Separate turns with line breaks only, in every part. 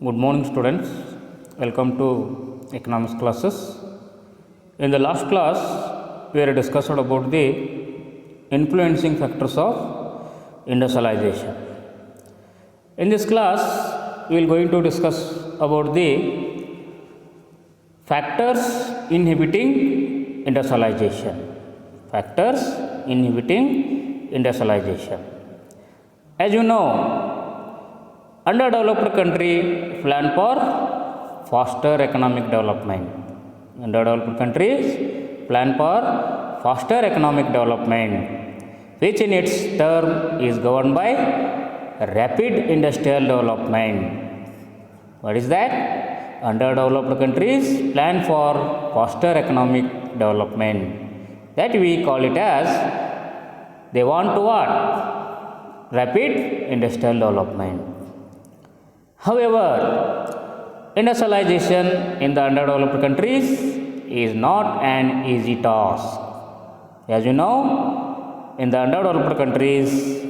Good morning, students. Welcome to economics classes. In the last class, we are discussed about the influencing factors of industrialization. In this class, we will going to discuss about the factors inhibiting industrialization. Factors inhibiting industrialization. As you know, underdeveloped country plan for faster economic development. Underdeveloped countries plan for faster economic development, which in its term is governed by rapid industrial development. What is that? Underdeveloped countries plan for faster economic development. That we call it as they want to what? Rapid industrial development. However, industrialization in the underdeveloped countries is not an easy task. As you know, in the underdeveloped countries,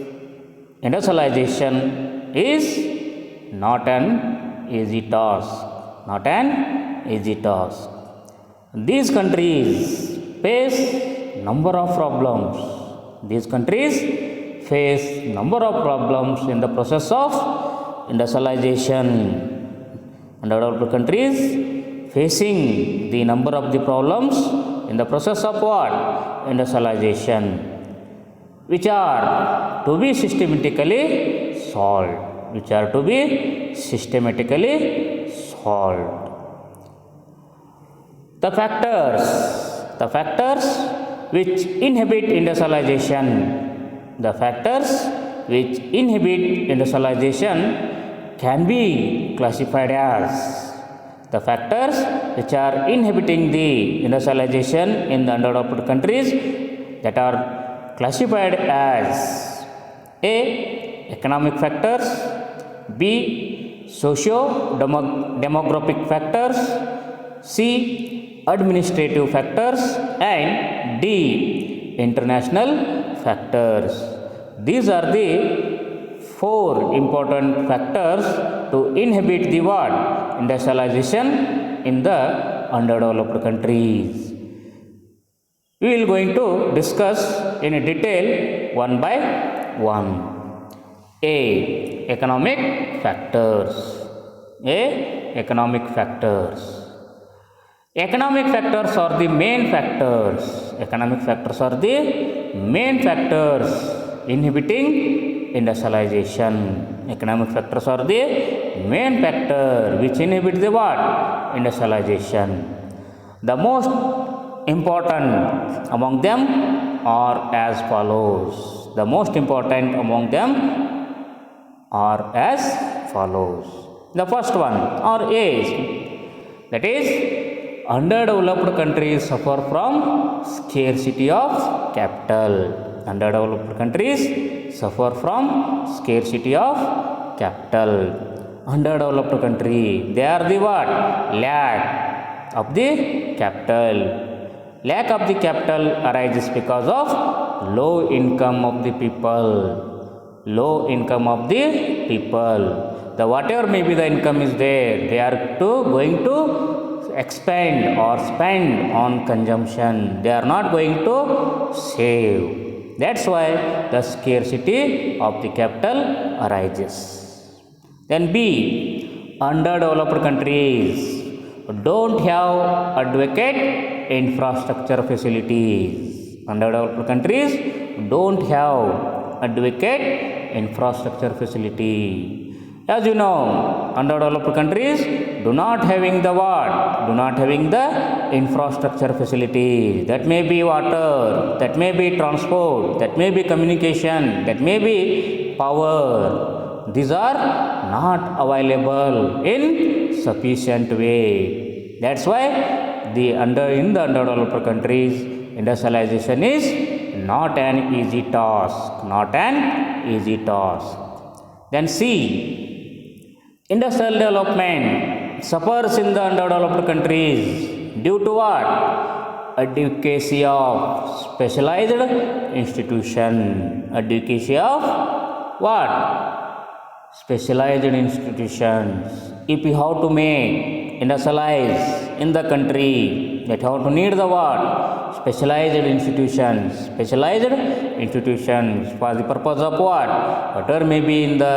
industrialization is not an easy task. Not an easy task. These countries face number of problems. These countries face number of problems in the process of industrialization. Underdeveloped countries facing the number of the problems in the process of what? Industrialization, which are to be systematically solved. Which are to be systematically solved. The factors which inhibit industrialization. The factors which inhibit industrialization can be classified as the factors which are inhibiting the industrialization in the underdeveloped countries that are classified as A. Economic factors, B. Socio-demographic factors, C. Administrative factors, and D. International factors. These are the four important factors to inhibit the what? Industrialization in the underdeveloped countries. We will going to discuss in detail one by one. A. Economic factors. A. Economic factors. Economic factors are the main factors. Economic factors are the main factors inhibiting industrialization. Economic factors are the main factor which inhibit the what? Industrialization. The most important among them are as follows. The most important among them are as follows. The first one or is, that is, underdeveloped countries suffer from scarcity of capital. Underdeveloped countries suffer from scarcity of capital. Underdeveloped country, they are the what? Lack of the capital. Lack of the capital arises because of low income of the people. Low income of the people. The whatever may be the income is there, they are going to expand or spend on consumption. They are not going to save. That's why the scarcity of the capital arises. Then B. Underdeveloped countries don't have adequate infrastructure facilities. Underdeveloped countries don't have adequate infrastructure facility. As you know, underdeveloped countries do not having the what? Do not having the infrastructure facilities. That may be water, that may be transport, that may be communication, that may be power. These are not available in sufficient way. That's why in the underdeveloped countries, industrialization is not an easy task. Not an easy task. Then C. Industrial development suffers in the underdeveloped countries due to what? Advocacy of specialized institution. Advocacy of what? Specialized institutions. if you have to make industrialize in the country, that have to need the what? Specialized institutions for the purpose of what? Whatever may be in the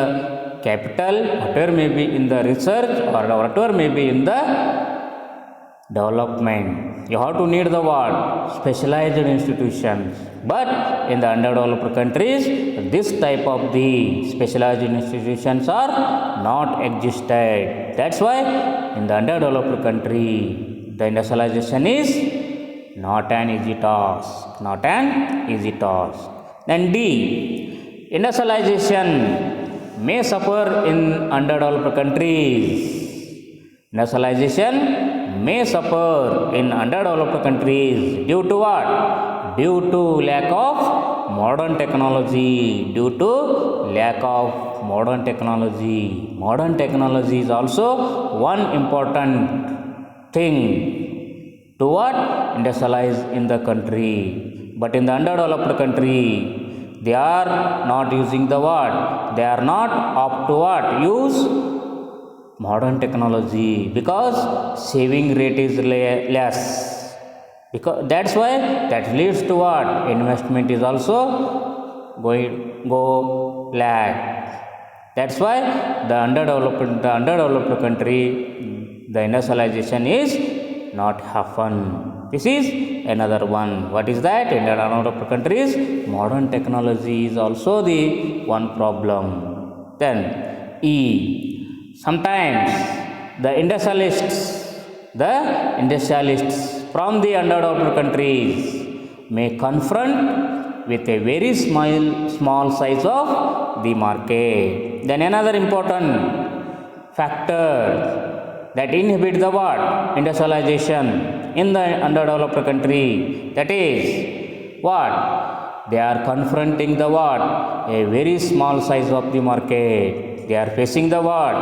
capital, whatever may be in the research, or whatever may be in the development. You have to need the what? Specialized institutions. But in the underdeveloped countries, this type of the specialized institutions are not existed. That's why in the underdeveloped country, the industrialization is not an easy task. Not an easy task. Then D. Industrialization may suffer in underdeveloped countries. Industrialization may suffer in underdeveloped countries due to what? Due to lack of modern technology. Due to lack of modern technology. Modern technology is also one important thing to what? Industrialize in the country. But in the underdeveloped country, they are not using the what? They are not up to what? Use modern technology because saving rate is less. Because that's why that leads to what? Investment is also go lag. That's why the underdeveloped country, the industrialization is not happen. This is another one. What is that? In the underdeveloped countries, modern technology is also the one problem. Then E. Sometimes the industrialists from the underdeveloped countries may confront with a very small size of the market. Then another important factor that inhibit the what? Industrialization in the underdeveloped country, that is what? They are confronting the what? A very small size of the market. They are facing the what?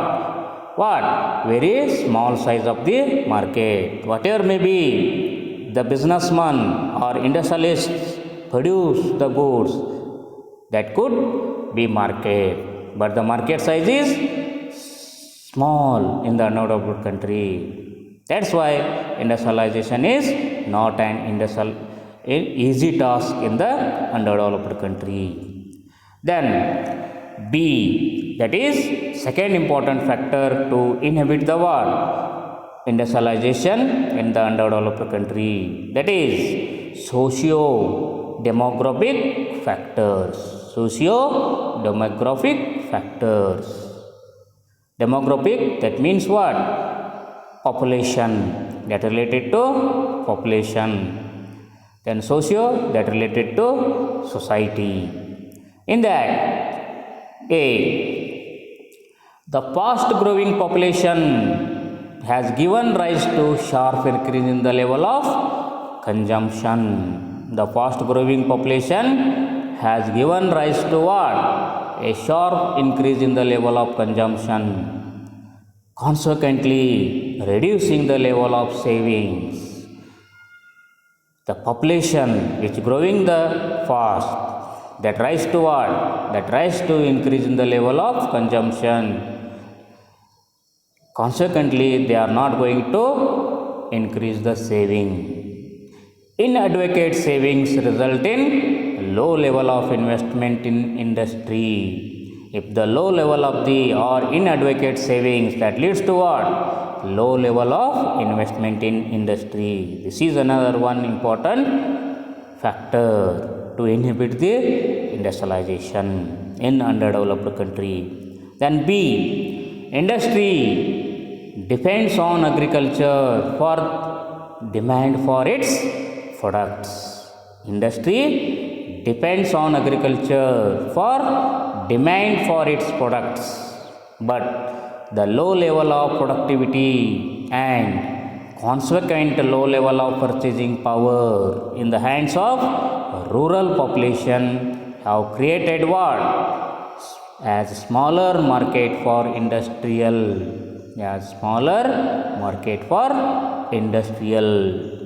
What? Very small size of the market. Whatever may be, the businessman or industrialists produce the goods that could be market. But the market size is small in the underdeveloped country. That's why industrialization is not an easy task in the underdeveloped country. Then B, that is second important factor to inhibit the what? Industrialization in the underdeveloped country. That is socio-demographic factors. Socio-demographic factors. Demographic, that means what? Population, that related to population. Then socio, that related to society. In that, A, the fast growing population has given rise to sharp increase in the level of consumption. The fast growing population has given rise to what? A sharp increase in the level of consumption, consequently reducing the level of savings. The population which growing the fast, that rise to what? That rise to increase in the level of consumption. Consequently, they are not going to increase the saving. Inadequate savings result in low level of investment in industry. If the low level of the or inadequate savings, that leads to what? Low level of investment in industry. This is another one important factor to inhibit the industrialization in underdeveloped country. Then B, industry depends on agriculture for demand for its products. Industry depends on agriculture for demand for its products. But the low level of productivity and consequent low level of purchasing power in the hands of rural population have created what? As smaller market for industrial. As smaller market for industrial.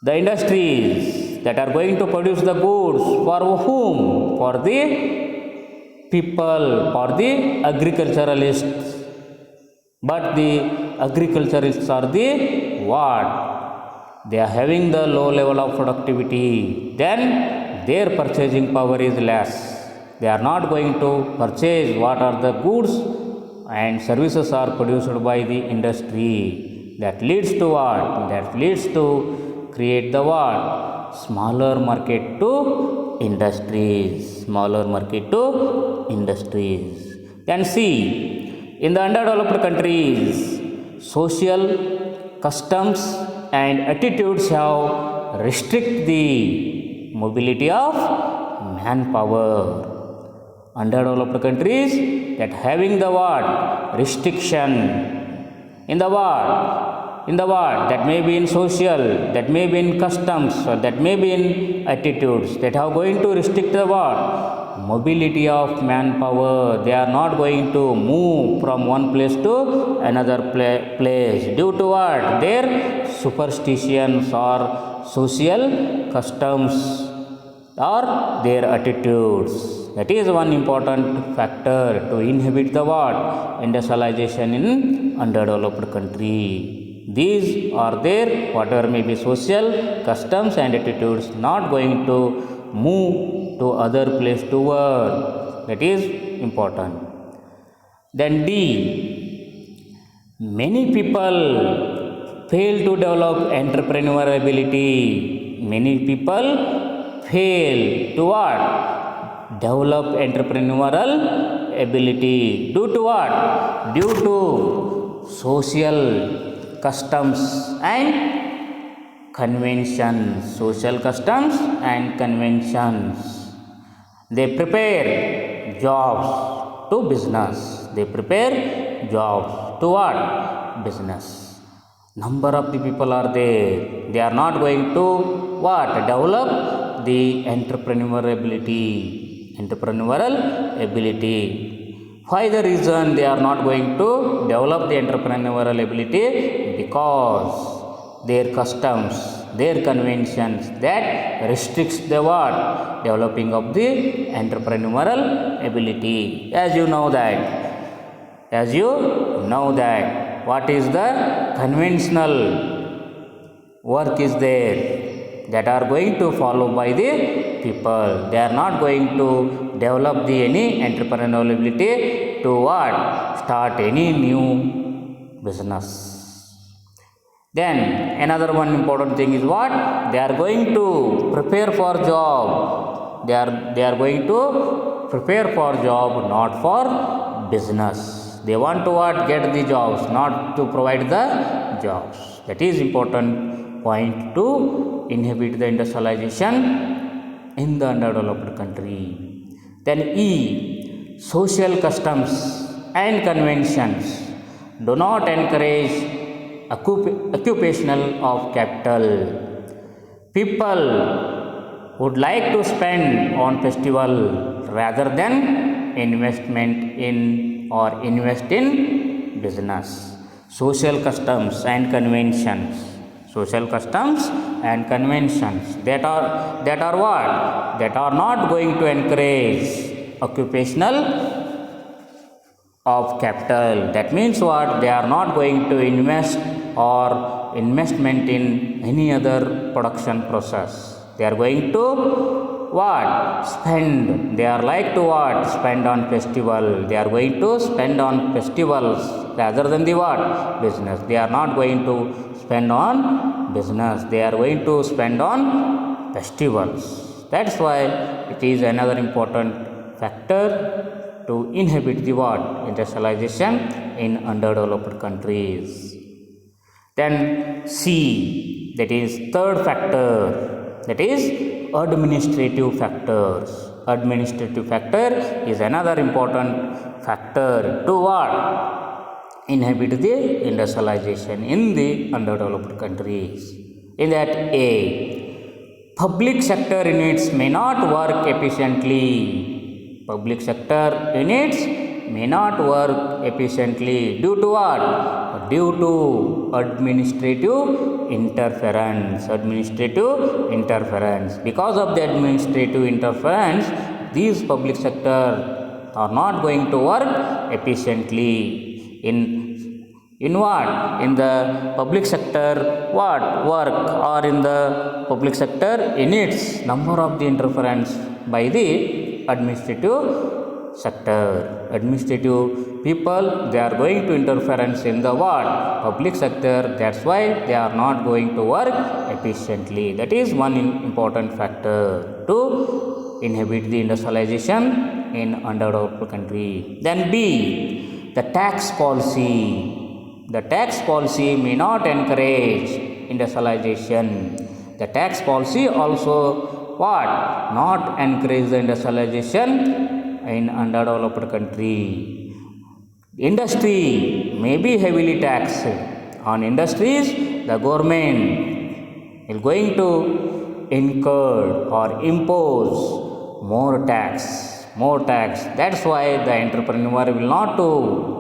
The industries that are going to produce the goods for whom? For the people, for the agriculturalists. but the agriculturists are the what? They are having the low level of productivity, then their purchasing power is less. They are not going to purchase what are the goods and services are produced by the industry. That leads to what? That leads to create the what? Smaller market to industries. Smaller market to industries. Then see, in the underdeveloped countries, social customs and attitudes have restrict the mobility of manpower. Underdeveloped countries that having the what? Restriction in the what? In the what? That may be in social, that may be in customs, or that may be in attitudes that are going to restrict the what? Mobility of manpower. They are not going to move from one place to another place due to what? Their superstitions or social customs or their attitudes. That is one important factor to inhibit the what? Industrialization in underdeveloped country. These are their whatever may be social customs and attitudes not going to move to other place to work. That is important. Then D, many people fail to develop entrepreneurial ability. Many people fail to what? Develop entrepreneurial ability. Due to what? Due to social customs and conventions. Social customs and conventions. They prepare jobs to business. They prepare jobs to what? Business. Number of the people are there. They are not going to what? Develop the entrepreneurial ability. Entrepreneurial ability. Why the reason they are not going to develop the entrepreneurial ability? Because their customs, their conventions that restricts the what? Developing of the entrepreneurial ability. As you know that what is the conventional work is there that are going to follow by the people. They are not going to develop the any entrepreneurial ability to what? Start any new business. Then another one important thing is what? They are going to prepare for job. They are going to prepare for job, not for business. They want to what? Get the jobs, not to provide the jobs. That is important point to inhibit the industrialization in the underdeveloped country. Then E, social customs and conventions do not encourage occupational of capital. People would like to spend on festival rather than investment in or invest in business. Social customs and conventions. Social customs and conventions that are what? That are not going to encourage occupational of capital. That means what? They are not going to invest or investment in any other production process. They are going to what? Spend. They are like to what? Spend on festival. They are going to spend on festivals rather than the what? Business. They are not going to spend on business. They are going to spend on festivals. That's why it is another important factor to inhibit the what? Industrialization in underdeveloped countries. Then C, that is third factor, that is administrative factors. Administrative factor is another important factor to what? Inhibit the industrialization in the underdeveloped countries. In that A, public sector units may not work efficiently. Public sector units may not work efficiently due to what? Due to administrative interference. Administrative interference. Because of the administrative interference, these public sector are not going to work efficiently in In what? In the public sector, what work, or in the public sector in its number of the interference by the administrative sector. Administrative people, they are going to interference in the what? Public sector. That's why they are not going to work efficiently. That is one important factor to inhibit the industrialization in underdeveloped country. Then B, the tax policy. The tax policy may not encourage industrialization. The tax policy also what? Not encourage the industrialization in underdeveloped country. Industry may be heavily taxed. On industries, the government is going to incur or impose more tax. That's why the entrepreneur will not to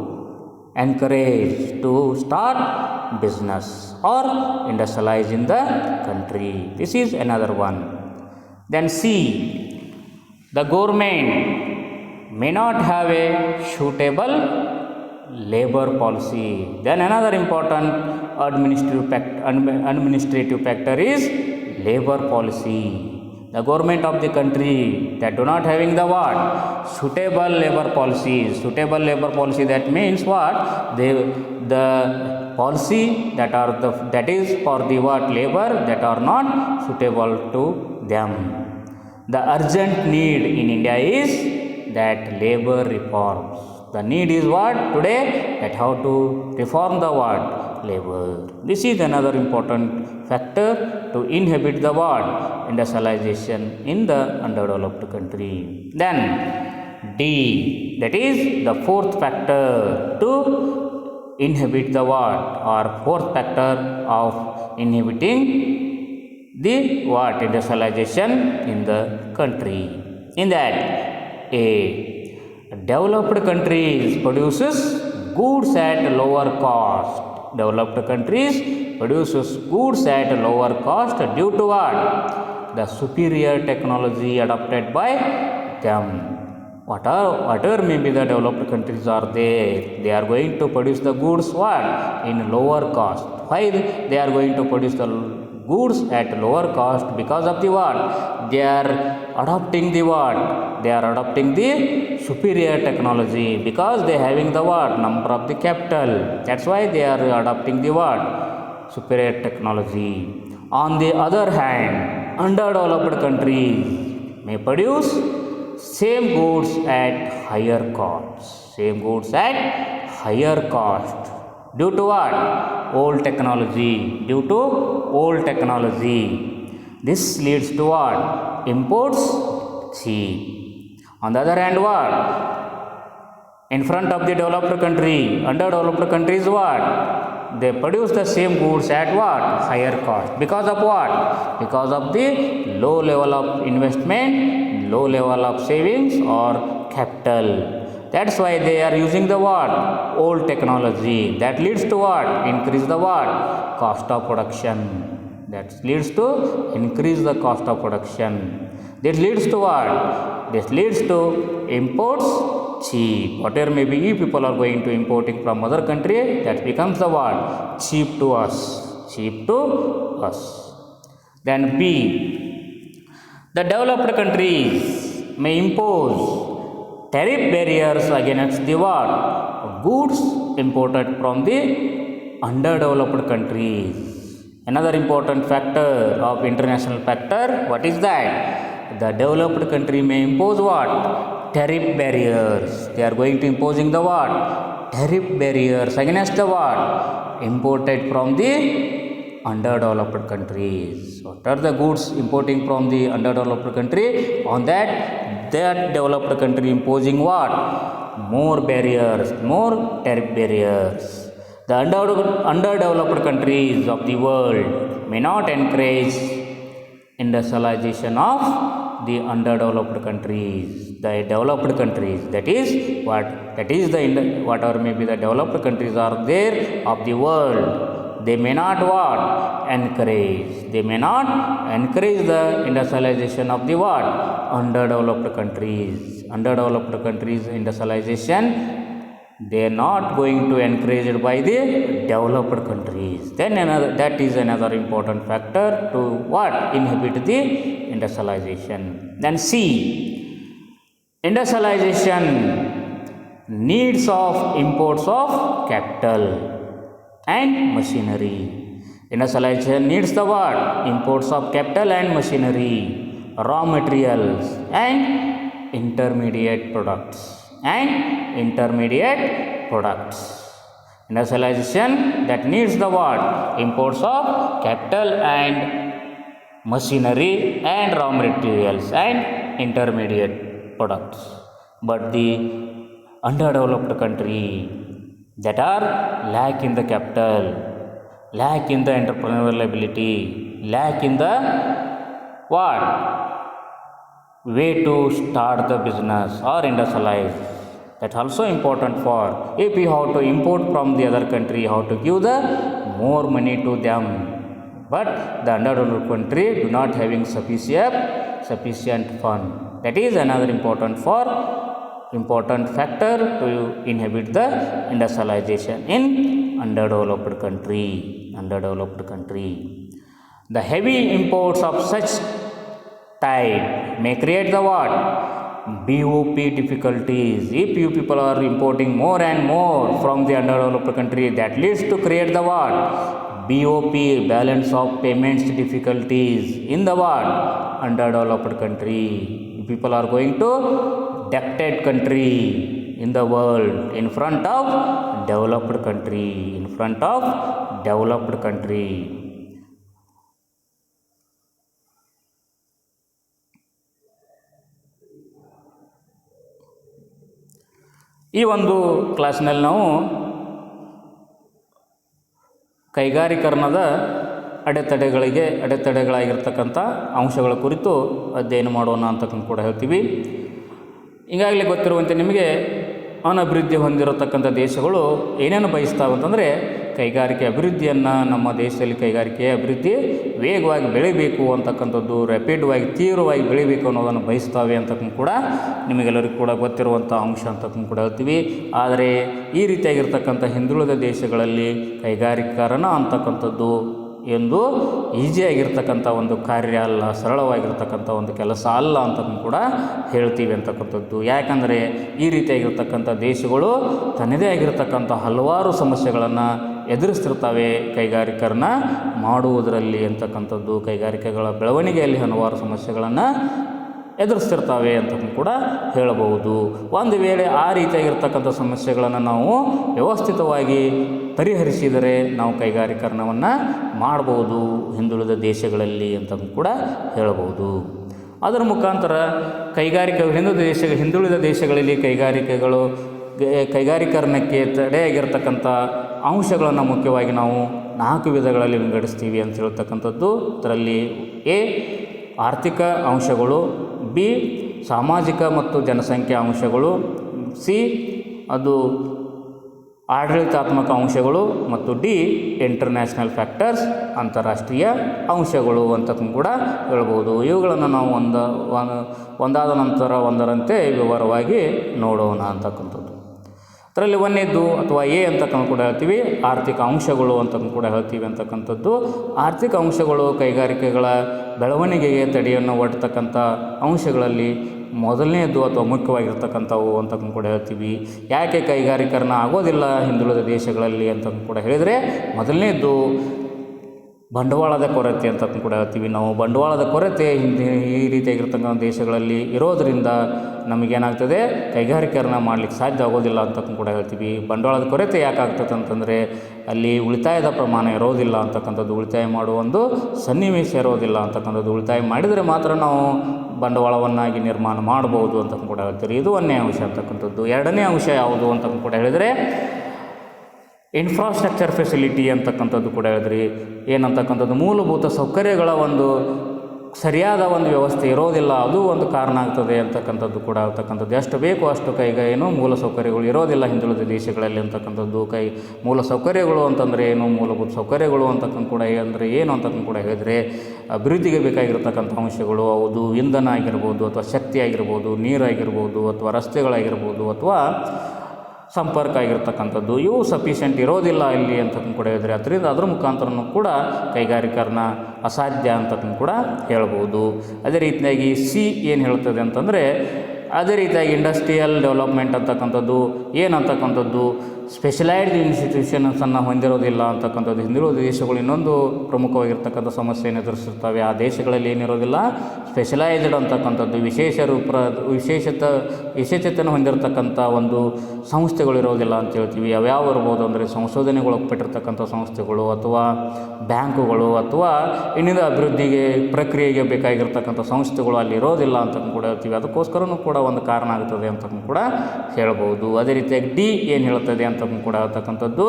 encourage to start business or industrialize in the country. This is another one. Then C, the government may not have a suitable labor policy. Then another important administrative factor is labor policy. The government of the country that do not having the what? Suitable labor policies. Suitable labor policy, that means what? The policy that is for the what? Labor that are not suitable to them. The urgent need in India is that labor reforms. The need is what today? That how to reform the what? Labor. This is another important factor to inhibit the what? Industrialization in the underdeveloped country. Then D, that is the fourth factor to inhibit the what? Or fourth factor of inhibiting the what? Industrialization in the country. In that, A, developed countries produces goods at lower cost. Developed countries produces goods at lower cost due to what? The superior technology adopted by them. Whatever may be the developed countries are there, they are going to produce the goods what? In lower cost. Why they are going to produce the goods at lower cost? Because of the what? They are adopting the what? They are adopting the superior technology, because they having the what? Number of the capital. That's why they are adopting the what? Superior technology. On the other hand, underdeveloped countries may produce same goods at higher cost. Same goods at higher cost. Due to what? Old technology. Due to old technology. This leads to what? Imports cheap. On the other hand, what? In front of the developed country, underdeveloped countries what? They produce the same goods at what? Higher cost. Because of what? Because of the low level of investment, low level of savings or capital. That's why they are using the what? Old technology. That leads to what? Increase the what? Cost of production. That leads to increase the cost of production. This leads to what? This leads to imports cheap. Whatever may be, if people are going to importing from other country, that becomes the what? Cheap to us. Cheap to us. Then B, the developed countries may impose tariff barriers against the what? Goods imported from the underdeveloped countries. Another important factor of international factor, what is that? The developed country may impose what? Tariff barriers. They are going to imposing the what? Tariff barriers against the what? Imported from the underdeveloped countries. What are the goods importing from the underdeveloped country? On that developed country imposing what? More barriers, more tariff barriers. The underdeveloped countries of the world may not encourage industrialization of the underdeveloped countries. The developed countries, that is what? That is the whatever may be the developed countries are there of the world, they may not what? Encourage. They may not encourage the industrialization of the what? Underdeveloped countries. Underdeveloped countries industrialization they are not going to encouraged by the developed countries. Then that is another important factor to what inhibit the industrialization. Then C, industrialization needs of imports of capital and machinery. Industrialization needs the what? Imports of capital and machinery, raw materials and intermediate products. Industrialization that needs the what? Imports of capital and machinery and raw materials and intermediate products. But the underdeveloped country that are lack in the capital, lack in the entrepreneurial ability, lack in the what? Way to start the business or industrialize. That's also important for, if you have to import from the other country, how to give the more money to them. But the underdeveloped country do not having sufficient fund. That is another important factor to inhibit the industrialization in underdeveloped country. The heavy imports of such type may create the what? BOP difficulties. If you people are importing more and more from the underdeveloped country, that leads to create the what? BOP, balance of payments difficulties in the what? Underdeveloped country. People are going to dictate country in the world in front of developed country. ಈ ಒಂದು ಕ್ಲಾಸ್ನಲ್ಲಿ ನಾವು ಕೈಗಾರೀಕರಣದ ಅಡೆತಡೆಗಳಾಗಿರ್ತಕ್ಕಂಥ ಅಂಶಗಳ ಕುರಿತು ಅಧ್ಯಯನ ಮಾಡೋಣ ಅಂತಕ್ಕಂಥ ಕೂಡ ಹೇಳ್ತೀವಿ. ಈಗಾಗಲೇ ಗೊತ್ತಿರುವಂತೆ ನಿಮಗೆ ಅನಭಿವೃದ್ಧಿ ಹೊಂದಿರತಕ್ಕಂಥ ದೇಶಗಳು ಏನೇನು ಬಯಸ್ತಾವೆ ಅಂತಂದರೆ ಕೈಗಾರಿಕೆ ಅಭಿವೃದ್ಧಿಯನ್ನು, ನಮ್ಮ ದೇಶದಲ್ಲಿ ಕೈಗಾರಿಕೆ ಅಭಿವೃದ್ಧಿ ವೇಗವಾಗಿ ಬೆಳಿಬೇಕು ಅಂತಕ್ಕಂಥದ್ದು, ರ್ಯಾಪಿಡ್ವಾಗಿ ತೀವ್ರವಾಗಿ ಬೆಳಿಬೇಕು ಅನ್ನೋದನ್ನು ಬಯಸ್ತಾವೆ ಅಂತಕ್ಕಂಥ ಕೂಡ ನಿಮಗೆಲ್ಲರಿಗೂ ಕೂಡ ಗೊತ್ತಿರುವಂಥ ಅಂಶ ಅಂತಕ್ಕಂಥ ಕೂಡ ಹೇಳ್ತೀವಿ. ಆದರೆ ಈ ರೀತಿಯಾಗಿರ್ತಕ್ಕಂಥ ಹಿಂದುಳಿದ ದೇಶಗಳಲ್ಲಿ ಕೈಗಾರಿಕರಣ ಅಂತಕ್ಕಂಥದ್ದು ಎಂದು ಈಸಿಯಾಗಿರ್ತಕ್ಕಂಥ ಒಂದು ಕಾರ್ಯ ಅಲ್ಲ, ಸರಳವಾಗಿರ್ತಕ್ಕಂಥ ಒಂದು ಕೆಲಸ ಅಲ್ಲ ಅಂತಕ್ಕೂ ಕೂಡ ಹೇಳ್ತೀವಿ ಅಂತಕ್ಕಂಥದ್ದು. ಯಾಕಂದರೆ ಈ ರೀತಿಯಾಗಿರ್ತಕ್ಕಂಥ ದೇಶಗಳು ತನ್ನದೇ ಆಗಿರ್ತಕ್ಕಂಥ ಹಲವಾರು ಸಮಸ್ಯೆಗಳನ್ನು ಎದುರಿಸ್ತಿರ್ತವೆ ಕೈಗಾರೀಕರಣ ಮಾಡುವುದರಲ್ಲಿ ಅಂತಕ್ಕಂಥದ್ದು. ಕೈಗಾರಿಕೆಗಳ ಬೆಳವಣಿಗೆಯಲ್ಲಿ ಹಲವಾರು ಸಮಸ್ಯೆಗಳನ್ನು ಎದುರಿಸ್ತಿರ್ತವೆ ಅಂತಕ್ಕೂ ಕೂಡ ಹೇಳಬಹುದು. ಒಂದು ವೇಳೆ ಆ ರೀತಿಯಾಗಿರ್ತಕ್ಕಂಥ ಸಮಸ್ಯೆಗಳನ್ನು ನಾವು ವ್ಯವಸ್ಥಿತವಾಗಿ ಪರಿಹರಿಸಿದರೆ ನಾವು ಕೈಗಾರೀಕರಣವನ್ನು ಮಾಡ್ಬೋದು ಹಿಂದುಳಿದ ದೇಶಗಳಲ್ಲಿ ಅಂತಕ್ಕೂ ಕೂಡ ಹೇಳಬಹುದು. ಅದರ ಮುಖಾಂತರ ಹಿಂದುಳಿದ ದೇಶಗಳಲ್ಲಿ ಕೈಗಾರೀಕರಣಕ್ಕೆ ತಡೆಯಾಗಿರ್ತಕ್ಕಂಥ ಅಂಶಗಳನ್ನು ಮುಖ್ಯವಾಗಿ ನಾವು 4 ವಿಧಗಳಲ್ಲಿ ವಿಂಗಡಿಸ್ತೀವಿ ಅಂತ ಹೇಳ್ತಕ್ಕಂಥದ್ದು. ಅದರಲ್ಲಿ ಎ, ಆರ್ಥಿಕ ಅಂಶಗಳು, ಬಿ, ಸಾಮಾಜಿಕ ಮತ್ತು ಜನಸಂಖ್ಯಾ ಅಂಶಗಳು, ಸಿ, ಅದು ಆಡಳಿತಾತ್ಮಕ ಅಂಶಗಳು, ಮತ್ತು ಡಿ, ಇಂಟರ್ನ್ಯಾಷನಲ್ ಫ್ಯಾಕ್ಟರ್ಸ್, ಅಂತಾರಾಷ್ಟ್ರೀಯ ಅಂಶಗಳು ಅಂತಕ್ಕೂ ಕೂಡ ಹೇಳ್ಬೋದು. ಇವುಗಳನ್ನು ನಾವು ಒಂದಾದ ನಂತರ ಒಂದರಂತೆ ವಿವರವಾಗಿ ನೋಡೋಣ ಅಂತಕ್ಕಂಥದ್ದು. ಅದರಲ್ಲಿ ಒಂದೇದ್ದು ಅಥವಾ ಎ ಅಂತಕ್ಕಂಥ ಕೂಡ ಹೇಳ್ತೀವಿ, ಆರ್ಥಿಕ ಅಂಶಗಳು ಅಂತಕ್ಕೂ ಕೂಡ ಹೇಳ್ತೀವಿ ಅಂತಕ್ಕಂಥದ್ದು. ಆರ್ಥಿಕ ಅಂಶಗಳು ಕೈಗಾರಿಕೆಗಳ ಬೆಳವಣಿಗೆಗೆ ತಡೆಯನ್ನು ಒಡ್ತಕ್ಕಂಥ ಅಂಶಗಳಲ್ಲಿ ಮೊದಲನೇದು ಅಥವಾ ಮುಖ್ಯವಾಗಿರ್ತಕ್ಕಂಥವು ಅಂತಕ್ಕೂ ಕೂಡ ಹೇಳ್ತೀವಿ. ಯಾಕೆ ಕೈಗಾರೀಕರಣ ಆಗೋದಿಲ್ಲ ಹಿಂದುಳಿದ ದೇಶಗಳಲ್ಲಿ ಅಂತಕ್ಕೂ ಕೂಡ ಹೇಳಿದರೆ, ಮೊದಲನೇದು ಬಂಡವಾಳದ ಕೊರತೆ ಅಂತಕ್ಕೂ ಕೂಡ ಹೇಳ್ತೀವಿ. ನಾವು ಬಂಡವಾಳದ ಕೊರತೆ ಈ ರೀತಿಯಾಗಿರ್ತಕ್ಕಂಥ ದೇಶಗಳಲ್ಲಿ ಇರೋದರಿಂದ ನಮಗೇನಾಗ್ತದೆ, ಕೈಗಾರೀಕರಣ ಮಾಡಲಿಕ್ಕೆ ಸಾಧ್ಯ ಆಗೋದಿಲ್ಲ ಅಂತಕ್ಕೂ ಕೂಡ ಹೇಳ್ತೀವಿ. ಬಂಡವಾಳದ ಕೊರತೆ ಯಾಕಾಗ್ತದೆ ಅಂತಂದರೆ ಅಲ್ಲಿ ಉಳಿತಾಯದ ಪ್ರಮಾಣ ಇರೋದಿಲ್ಲ ಅಂತಕ್ಕಂಥದ್ದು, ಉಳಿತಾಯ ಮಾಡುವ ಒಂದು ಸನ್ನಿವೇಶ ಇರೋದಿಲ್ಲ ಅಂತಕ್ಕಂಥದ್ದು. ಉಳಿತಾಯ ಮಾಡಿದರೆ ಮಾತ್ರ ನಾವು ಬಂಡವಾಳವನ್ನಾಗಿ ನಿರ್ಮಾಣ ಮಾಡ್ಬೋದು ಅಂತ ಕೂಡ ಹೇಳ್ತೀರಿ. ಇದು ಒಂದನೇ ಅಂಶ ಅಂತಕ್ಕಂಥದ್ದು. ಎರಡನೇ ಅಂಶ ಯಾವುದು ಅಂತ ಕೂಡ ಹೇಳಿದರೆ ಇನ್ಫ್ರಾಸ್ಟ್ರಕ್ಚರ್ ಫೆಸಿಲಿಟಿ ಅಂತಕ್ಕಂಥದ್ದು ಕೂಡ ಹೇಳಿದ್ರಿ. ಏನಂತಕ್ಕಂಥದ್ದು, ಮೂಲಭೂತ ಸೌಕರ್ಯಗಳ ಒಂದು ಸರಿಯಾದ ಒಂದು ವ್ಯವಸ್ಥೆ ಇರೋದಿಲ್ಲ, ಅದು ಒಂದು ಕಾರಣ ಆಗ್ತದೆ ಅಂತಕ್ಕಂಥದ್ದು ಕೂಡ ಆಗ್ತಕ್ಕಂಥದ್ದು. ಎಷ್ಟು ಬೇಕು ಅಷ್ಟು ಮೂಲ ಸೌಕರ್ಯಗಳು ಇರೋದಿಲ್ಲ ಹಿಂದುಳಿದ ದೇಶಗಳಲ್ಲಿ ಅಂತಕ್ಕಂಥದ್ದು. ಮೂಲ ಸೌಕರ್ಯಗಳು ಅಂತಂದರೆ ಏನು, ಮೂಲಭೂತ ಸೌಕರ್ಯಗಳು ಅಂತಕ್ಕಂಥ ಕೂಡ ಅಂದರೆ ಏನು ಅಂತಕ್ಕಂಥ ಕೂಡ ಹೇಳಿದರೆ, ಅಭಿವೃದ್ಧಿಗೆ ಬೇಕಾಗಿರ್ತಕ್ಕಂಥ ಅಂಶಗಳು ಅದು ಇಂಧನ ಆಗಿರ್ಬೋದು, ಅಥವಾ ಶಕ್ತಿ ಆಗಿರ್ಬೋದು, ನೀರಾಗಿರ್ಬೋದು, ಅಥವಾ ರಸ್ತೆಗಳಾಗಿರ್ಬೋದು, ಅಥವಾ ಸಂಪರ್ಕ ಆಗಿರ್ತಕ್ಕಂಥದ್ದು ಇವು ಸಫಿಷಿಯೆಂಟ್ ಇರೋದಿಲ್ಲ ಇಲ್ಲಿ ಅಂತಕ್ಕಂಥ ಕೂಡ ಹೇಳಿದರೆ, ಅದರಿಂದ ಅದ್ರ ಮುಖಾಂತರನೂ ಕೂಡ ಕೈಗಾರಿಕರಣ ಅಸಾಧ್ಯ ಅಂತಕ್ಕಂಥ ಕೂಡ ಹೇಳ್ಬೋದು. ಅದೇ ರೀತಿಯಾಗಿ ಸಿ ಏನು ಹೇಳ್ತದೆ ಅಂತಂದರೆ, ಅದೇ ರೀತಿಯಾಗಿ ಇಂಡಸ್ಟ್ರಿಯಲ್ ಡೆವಲಪ್ಮೆಂಟ್ ಅಂತಕ್ಕಂಥದ್ದು ಏನಂತಕ್ಕಂಥದ್ದು ಸ್ಪೆಷಲೈಸ್ಡ್ ಇನ್ಸ್ಟಿಟ್ಯೂಷನ್ಸನ್ನು ಹೊಂದಿರೋದಿಲ್ಲ ಅಂತಕ್ಕಂಥದ್ದು. ಹಿಂದಿರುಳಿದ ದೇಶಗಳು ಇನ್ನೊಂದು ಪ್ರಮುಖವಾಗಿರ್ತಕ್ಕಂಥ ಸಮಸ್ಯೆಯನ್ನು ಎದುರಿಸಿರ್ತವೆ. ಆ ದೇಶಗಳಲ್ಲಿ ಏನಿರೋದಿಲ್ಲ, ಸ್ಪೆಷಲೈಸ್ಡ್ ಅಂತಕ್ಕಂಥದ್ದು ವಿಶೇಷತೆಯನ್ನು ಹೊಂದಿರತಕ್ಕಂಥ ಒಂದು ಸಂಸ್ಥೆಗಳು ಇರೋದಿಲ್ಲ ಅಂತ ಹೇಳ್ತೀವಿ. ಯಾವ್ಯಾವ ಇರ್ಬೋದು ಅಂದರೆ ಸಂಶೋಧನೆಗಳು ಒಪ್ಪಿಟ್ಟಿರ್ತಕ್ಕಂಥ ಸಂಸ್ಥೆಗಳು ಅಥವಾ ಬ್ಯಾಂಕುಗಳು ಅಥವಾ ಇನ್ನಿದ ಅಭಿವೃದ್ಧಿಗೆ ಪ್ರಕ್ರಿಯೆಗೆ ಬೇಕಾಗಿರ್ತಕ್ಕಂಥ ಸಂಸ್ಥೆಗಳು ಅಲ್ಲಿ ಇರೋದಿಲ್ಲ ಅಂತ ಕೂಡ ಹೇಳ್ತೀವಿ. ಅದಕ್ಕೋಸ್ಕರನೂ ಕೂಡ ಒಂದು ಕಾರಣ ಆಗ್ತದೆ ಅಂತ ಕೂಡ ಹೇಳ್ಬೋದು. ಅದೇ ರೀತಿಯಾಗಿ ಡಿ ಏನು ಹೇಳ್ತದೆ ಅಂತ ಕೂಡ ಹೇಳ್ತಕ್ಕಂಥದ್ದು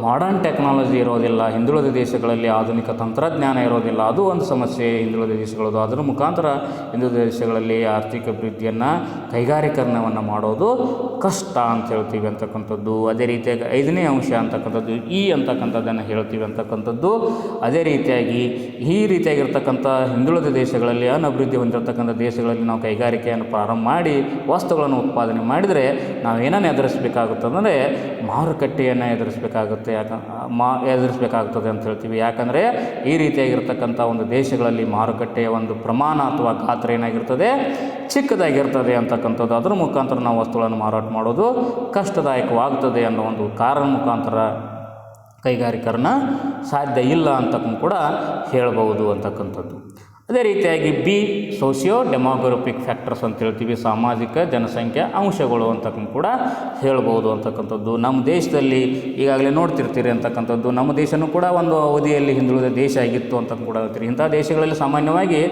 ಮಾಡರ್ನ್ ಟೆಕ್ನಾಲಜಿ ಇರೋದಿಲ್ಲ, ಹಿಂದುಳಿದ ದೇಶಗಳಲ್ಲಿ ಆಧುನಿಕ ತಂತ್ರಜ್ಞಾನ ಇರೋದಿಲ್ಲ, ಅದು ಒಂದು ಸಮಸ್ಯೆ ಹಿಂದುಳಿದ ದೇಶಗಳದು. ಅದರ ಮುಖಾಂತರ ಹಿಂದುಳಿದ ದೇಶಗಳಲ್ಲಿ ಆರ್ಥಿಕ ಅಭಿವೃದ್ಧಿಯನ್ನು ಕೈಗಾರಿಕರಣವನ್ನು ಮಾಡೋದು ಕಷ್ಟ ಅಂತ ಹೇಳ್ತೀವಿ ಅಂತಕ್ಕಂಥದ್ದು. ಅದೇ ರೀತಿಯಾಗಿ 5ನೇ ಅಂಶ ಅಂತಕ್ಕಂಥದ್ದು ಇ ಅಂತಕ್ಕಂಥದ್ದನ್ನು ಹೇಳ್ತೀವಿ ಅಂತಕ್ಕಂಥದ್ದು. ಅದೇ ರೀತಿಯಾಗಿ ಈ ರೀತಿಯಾಗಿರ್ತಕ್ಕಂಥ ಹಿಂದುಳಿದ ದೇಶಗಳಲ್ಲಿ ಅನಭಿವೃದ್ಧಿ ಹೊಂದಿರತಕ್ಕಂಥ ದೇಶಗಳಲ್ಲಿ ನಾವು ಕೈಗಾರಿಕೆಯನ್ನು ಪ್ರಾರಂಭ ಮಾಡಿ ವಸ್ತುಗಳನ್ನು ಉತ್ಪಾದನೆ ಮಾಡಿದರೆ ನಾವು ಏನನ್ನು ಎದುರಿಸಬೇಕಾಗುತ್ತಂದರೆ ಮಾರುಕಟ್ಟೆಯನ್ನು ಎದುರಿಸಬೇಕಾಗುತ್ತದೆ ಅಂತ ಹೇಳ್ತೀವಿ. ಯಾಕಂದರೆ ಈ ರೀತಿಯಾಗಿರ್ತಕ್ಕಂಥ ಒಂದು ದೇಶಗಳಲ್ಲಿ ಮಾರುಕಟ್ಟೆಯ ಒಂದು ಪ್ರಮಾಣ ಅಥವಾ ಗಾತ್ರ ಏನಾಗಿರ್ತದೆ, ಚಿಕ್ಕದಾಗಿರ್ತದೆ ಅಂತಕ್ಕಂಥದ್ದು. ಅದರ ಮುಖಾಂತರ ನಾವು ವಸ್ತುಗಳನ್ನು ಮಾರಾಟ ಮಾಡೋದು ಕಷ್ಟದಾಯಕವಾಗ್ತದೆ ಅನ್ನೋ ಒಂದು ಕಾರಣ ಮುಖಾಂತರ ಕೈಗಾರಿಕರಣ ಸಾಧ್ಯ ಇಲ್ಲ ಅಂತಕ್ಕೂ ಕೂಡ ಹೇಳ್ಬೋದು ಅಂತಕ್ಕಂಥದ್ದು. ಅದೇ ರೀತಿಯಾಗಿ ಬಿ ಸೋಷಿಯೋ ಡೆಮೋಗ್ರಫಿಕ್ ಫ್ಯಾಕ್ಟರ್ಸ್ ಅಂತ ಹೇಳ್ತೀವಿ, ಸಾಮಾಜಿಕ ಜನಸಂಖ್ಯಾ ಅಂಶಗಳು ಅಂತಕ್ಕೂ ಕೂಡ ಹೇಳ್ಬೋದು ಅಂತಕ್ಕಂಥದ್ದು. ನಮ್ಮ ದೇಶದಲ್ಲಿ ಈಗಾಗಲೇ ನೋಡ್ತಿರ್ತೀರಿ ಅಂತಕ್ಕಂಥದ್ದು, ನಮ್ಮ ದೇಶನೂ ಕೂಡ ಒಂದು ಅವಧಿಯಲ್ಲಿ ಹಿಂದುಳಿದ ದೇಶ ಆಗಿತ್ತು ಅಂತ ಕೂಡ ಹೇಳ್ತೀರಿ. ಇಂಥ ದೇಶಗಳಲ್ಲಿ ಸಾಮಾನ್ಯವಾಗಿ